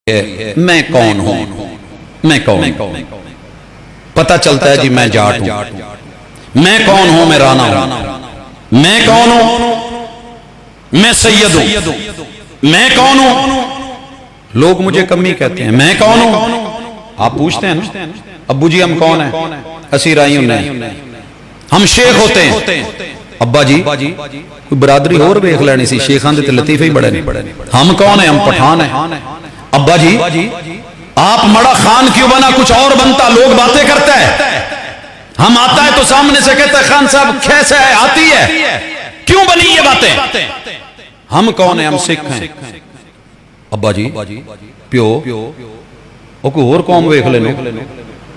मैं कौन हूं, मैं कौन, पता चलता है जी मैं जाट हूं। मैं कौन हूं, मैं राणा हूं। मैं कौन हूं, मैं सैयद हूं। मैं कौन हूं, लोग मुझे कमी कहते हैं। मैं कौन हूं, आप पूछते हैं ना अब्बू जी हम कौन है, असी राई नहीं, हम शेख होते हैं। अब्बा जी कोई बरादरी और वेख लेनी सी, शेखां दे ते लतीफे ही बड़े नहीं। हम कौन है, हम पठान है। अब्बा जी आप मड़ा खान क्यों बना, कुछ और बनता, लोग बातें करते हैं। हम आता है तो सामने से कहते हैं खान साहब कैसे है, आती है, क्यों बनी ये बातें। हम कौन है, हम सिख हैं। अब्बा जी प्यो ओ कोई और कौम वेख लेनो,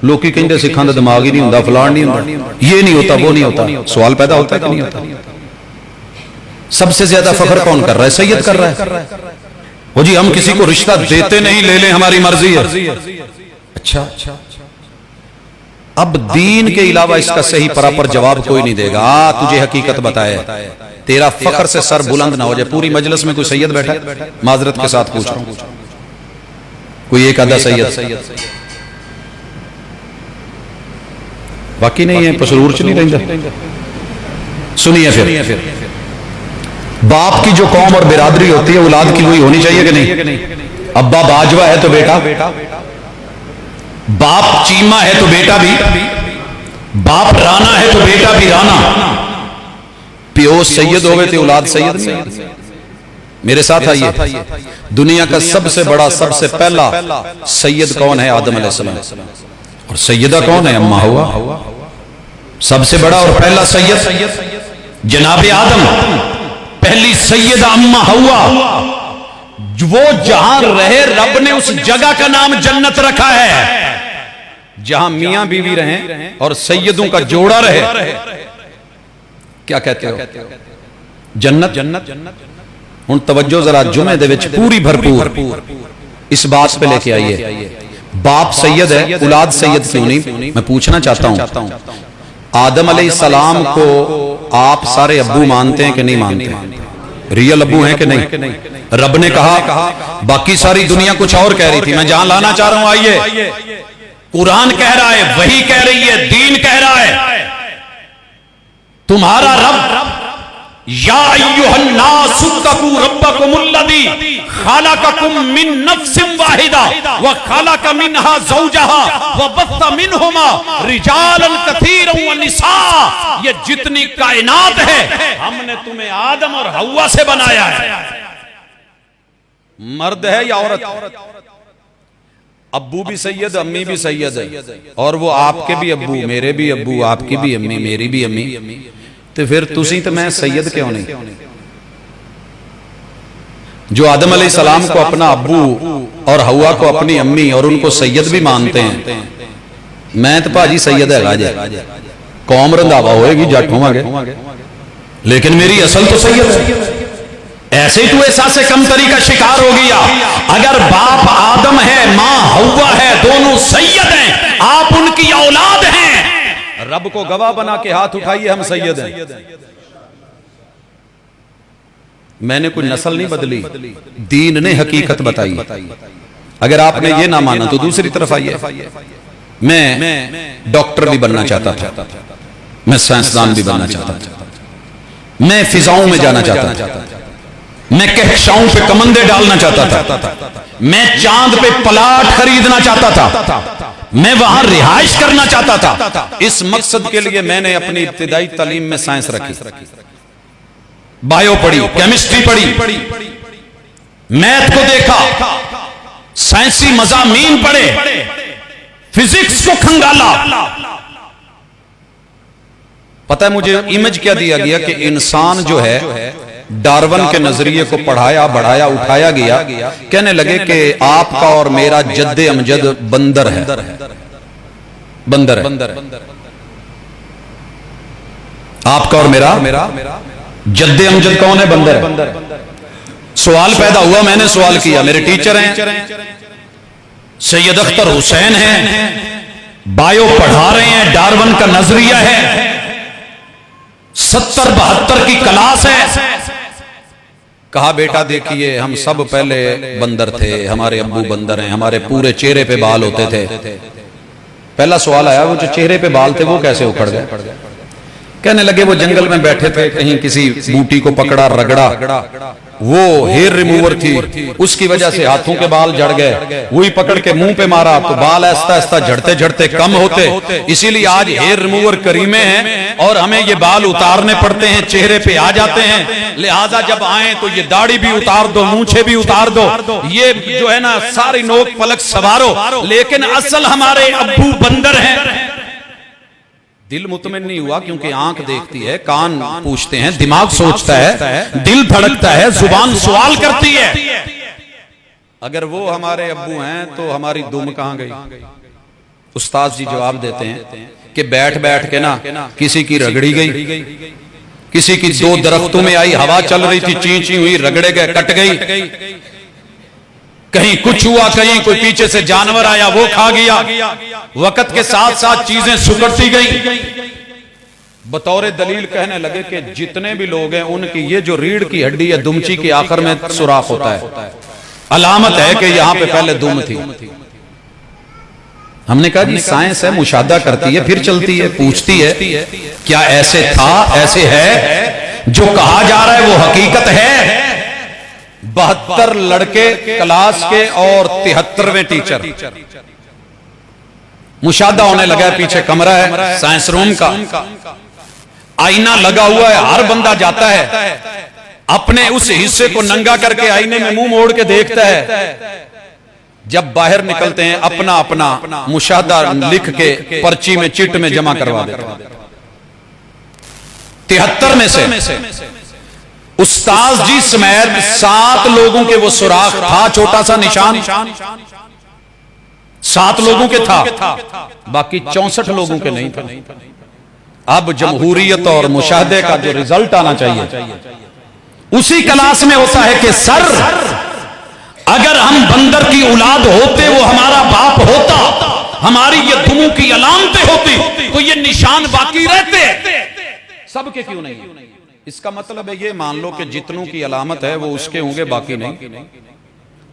लोग की कहते सिखां दा दिमाग ही नहीं होता, फलान नहीं होता, ये नहीं होता, वो नहीं होता। सवाल पैदा होता है कि नहीं होता। सबसे ज्यादा फख्र कौन कर रहा है, सैयद कर रहा है। वो जी हम किसी को रिश्ता देते नहीं, ले लें हमारी मर्जी है। अच्छा अब दीन के अलावा इसका सही प्रॉपर जवाब कोई नहीं देगा। तुझे हकीकत बताए, तेरा फख्र से सर बुलंद ना हो जाए। पूरी मजलिस में कोई सैयद बैठा है, माजरत के साथ पूछ रहा हूं, कोई एक आधा सैयद बाकी नहीं है, पसरूर च नहीं रहता। सुनिए फिर बाप की जो कौम और बिरादरी होती है औलाद की वही होनी चाहिए कि नहीं। अब्बा बाजवा है तो बेटा, बाप चीमा है तो बेटा भी, बाप राना है तो बेटा भी राना। प्यो सैयद होवे तो औलाद सैयद नहीं। मेरे साथ आइए, दुनिया का सबसे बड़ा सबसे पहला सैयद कौन है, आदम अलैहिस्सलाम। और सैयदा कौन है, अम्मा हवा। सबसे बड़ा और पहला सैयद जनाबे आदम, पहली सैयदा अम्मा हवा। वो जहां रहे रब ने उस जगह का नाम जन्नत रखा है, जहां मियां बीवी रहे और सैयदों का जोड़ा रहे। क्या कहते हो, जन्नत। हुन तवज्जो जरा जुमे दे विच पूरी भरपूर इस बात पे लेके आइए। बाप सैयद है, औलाद सैयद क्यों नहीं। मैं पूछना चाहता हूं आदम अलैहिस्सलाम को आप सारे अब्बू मानते हैं कि नहीं मानते, रियल अब्बू हैं कि नहीं। रब ने कहा, बाकी सारी दुनिया कुछ और कह रही थी, मैं जहां लाना चाह रहा हूं आइए। कुरान कह रहा है, वही कह रही है, दीन कह रहा है, तुम्हारा रब या अय्युहन्नास इत्तकू रब्बकुमुल्लज़ी खलक़कुम मिन नफ्सिन वाहिदा व खलक़ मिनहा ज़ौजहा व बस्स मिनहुमा रिजालन कसीरन व निसा। ये जितनी कायनात है हमने तुम्हें आदम और हव्वा से बनाया है। मर्द है या औरत, अब्बू भी सैयद, अम्मी भी सैयद है, और वो आपके भी अब्बू, मेरे भी अब्बू, आपकी भी अम्मी, मेरी भी अम्मी। तो फिर तुसी तो मैं सैयद क्यों नहीं। जो आदम अलैहिस्सलाम को अपना अब्बू और हवा को अपनी अम्मी और उनको सैयद भी मानते हैं, मैं तो भाजी सैयद है राजे, कौम रंधावा होएगी, जट होवांगे, लेकिन मेरी असल तो सैयद है। ऐसे ही तू एहसास से कम तरीका शिकार हो गया। अगर बाप आदम है, मां हवा है, दोनों सैयद हैं, आप उनकी औलाद हैं, रब को गवाह बना के हाथ उठाइए, हम सैयद हैं। मैंने कोई नस्ल नहीं बदली, दीन ने हकीकत बताई। अगर आपने ये ना माना तो दूसरी तरफ आइए। मैं डॉक्टर भी बनना चाहता था, मैं साइंसदान भी बनना चाहता था, मैं फिजाओं में जाना चाहता था, मैं कहकशाओं पे कमंदे डालना चाहता था, मैं चांद पे प्लाट खरीदना चाहता था, मैं वहां रिहाइश करना चाहता था। इस मकसद के लिए मैंने अपनी इब्तिदाई तालीम में साइंस रखी, बायो पढ़ी, केमिस्ट्री पढ़ी, मैथ को देखा, साइंसी मज़ामीन पढ़े, फिजिक्स को खंगाला। पता है मुझे इमेज क्या दिया गया कि इंसान जो है डार्विन के नजरिए को पढ़ाया, बढ़ाया, उठाया गया। कहने लगे कि आपका और मेरा जद्दे अमजद बंदर है, बंदर है। आपका और मेरा जद्दे अमजद कौन है, बंदर है। सवाल पैदा हुआ, मैंने सवाल किया, मेरे टीचर हैं सैयद अख्तर हुसैन हैं, बायो पढ़ा रहे हैं, डार्विन का नजरिया है, 70-72 की क्लास है। कहा बेटा देखिए हम सब पहले बंदर थे, हमारे अब्बू बंदर हैं, हमारे पूरे चेहरे पे बाल होते थे। पहला सवाल आया वो जो चेहरे पे बाल थे वो कैसे उखड़ गए? कहने लगे वो जंगल में बैठे थे, कहीं किसी बूटी को पकड़ा रगड़ा, वो हेयर रिमूवर थी, उसकी वजह से हाथों के बाल झड़ गए, वही पकड़ के मुंह पे मारा तो बाल ऐसा ऐसा झड़ते झड़ते कम होते। इसीलिए आज हेयर रिमूवर करीमे हैं और हमें ये बाल उतारने पड़ते हैं, चेहरे पे आ जाते हैं। लिहाजा जब आए तो ये दाढ़ी भी उतार दो, मूंछें भी उतार दो, ये जो है ना सारी नोक पलक सवारो। लेकिन असल हमारे अब्बू बंदर हैं। दिल मुतमिन नहीं हुआ क्योंकि आंख देखती है, कान पूछते हैं, दिमाग सोचता है, दिल धड़कता है, जुबान सवाल करती है। अगर वो हमारे अब्बू हैं तो हमारी दुम कहां गई? उस्ताद जी जवाब देते हैं कि बैठ बैठ के ना किसी की रगड़ी गई, किसी की दो दरख्तों में आई हवा चल रही थी, ची ची हुई, रगड़े गए, कट गई, कहीं कुछ हुआ, कहीं कोई पीछे से जानवर आया वो खा गया। वक्त के साथ साथ चीजें सुकड़ती गई। बतौर दलील कहने लगे कि जितने भी लोग हैं उनकी ये जो रीढ़ की हड्डी है दुमची के आखिर में सुराख होता है, अलामत है कि यहां पे पहले दुम थी। हमने कहा जी साइंस है, मुशाहदा करती है, फिर चलती है, पूछती है क्या ऐसे था, ऐसे है, जो कहा जा रहा है वो हकीकत है। 72 लड़के क्लास के और 73वें टीचर। मुशाहदा होने लगा, पीछे कमरा है साइंस रूम का, आईना लगा हुआ है, हर बंदा जाता है अपने उस हिस्से को नंगा करके आईने में मुंह मोड़ के देखता है। जब बाहर निकलते हैं अपना अपना मुशाहदा लिख के पर्ची में चिट में जमा करवा देते हैं। 73 में से उस्ताद जी समेत 7 लोगों के वो सुराख था, छोटा सा निशान 7 लोगों के था, बाकी 64 लोगों के नहीं था। अब जमहूरियत और मुशाहदे का जो रिजल्ट आना चाहिए उसी क्लास में होता है कि सर अगर हम बंदर की औलाद होते, वो हमारा बाप होता, हमारी ये दुमों की अलामतें होती तो ये निशान बाकी रहते, सबके क्यों नहीं? इसका मतलब है ये मान लो कि जितनों की अलामत है वो उसके होंगे, बाकी नहीं।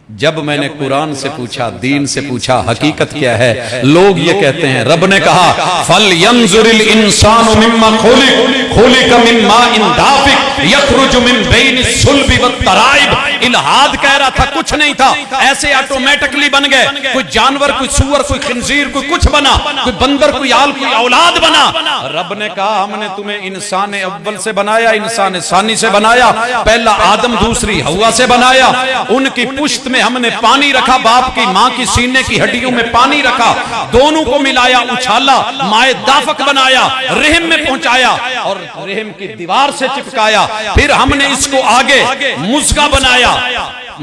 जब मैंने कुरान से पूछा, दीन से पूछा हकीकत क्या है, लोग ये कहते हैं रब ने कहा फल यंजुरिल इंसानु मिम्मा खुलिका मिम्मा इन दाफिक यखरुजु मिन बैनि सुल्बि व तराइब। इल्हाद कह रहा था कुछ नहीं था, ऐसे ऑटोमेटिकली बन गए। कोई जानवर, कोई सूअर, कोई खिंजीर, कोई कुछ बना, कोई बंदर, कोई आल, कोई औलाद बना। रब ने कहा हमने तुम्हें इंसान अव्वल से बनाया, इंसान सानी से बनाया, पहला आदम दूसरी हवा से बनाया। उनकी पुश्त में हमने पानी रखा, बाप की मां की सीने की हड्डियों में पानी रखा, दोनों को मिलाया, उछाला, माए दाफक बनाया, रहम में पहुंचाया और रहम की दीवार से चिपकाया। फिर हमने इसको आगे मुस्गा बनाया।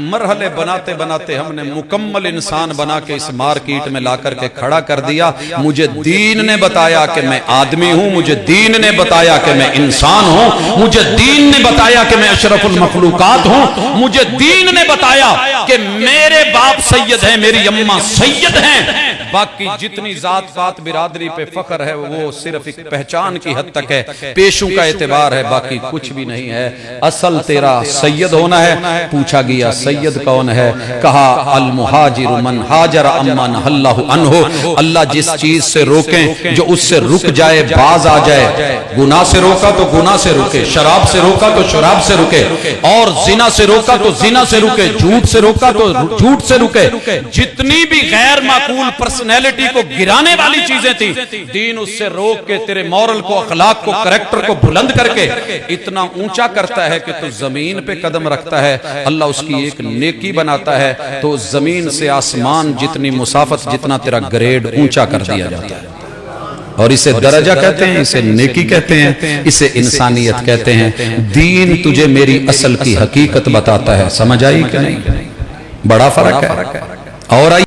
मरहले बनाते बनाते हमने मुकम्मल इंसान बना के इस मार्केट में ला करके खड़ा कर दिया। मुझे दीन ने बताया कि मैं आदमी हूं, मुझे दीन ने बताया कि मैं इंसान हूं, मुझे दीन ने बताया कि मैं अशरफुल मखलूकात हूं, मुझे दीन ने बताया कि मेरे बाप सैयद हैं, मेरी अम्मा सैयद हैं। बाकी जितनी जात पात बिरादरी पे फख्र है वो सिर्फ एक पहचान की हद तक है, पेशों का एतबार है, बाकी कुछ भी नहीं है। असल तेरा सैयद होना है। पूछा गया सैयद कौन है? कहा अल मुहाजिर मन हाजर अम्मा नहल्लाहु अन्हु। अल्लाह जिस चीज से रोके जो उससे रुक जाए, बाज आ जाए। गुनाह से रोका तो गुनाह से रुके, शराब से रोका तो शराब से रुके, और जिना से रोका तो जिना से रुके, झूठ से रोका तो झूठ से रुके। जितनी भी गैर माकूल पर्सनैलिटी को गिराने वाली चीजें थी, दीन उससे रोक के तेरे मॉरल को, अखलाक को, कैरेक्टर को बुलंद करके इतना ऊंचा करता है कि तू जमीन पे कदम रखता है, अल्लाह उसकी एक नेकी बनाता है, तो जमीन से आसमान जितनी मुसाफत, जितना तेरा ग्रेड ऊंचा कर दिया जाता है। और इसे दर्जा कहते हैं, इसे नेकी कहते हैं, इसे इंसानियत कहते हैं। दीन तुझे मेरी असल की हकीकत बताता है। समझ आई कि नहीं? बड़ा फर्क है। और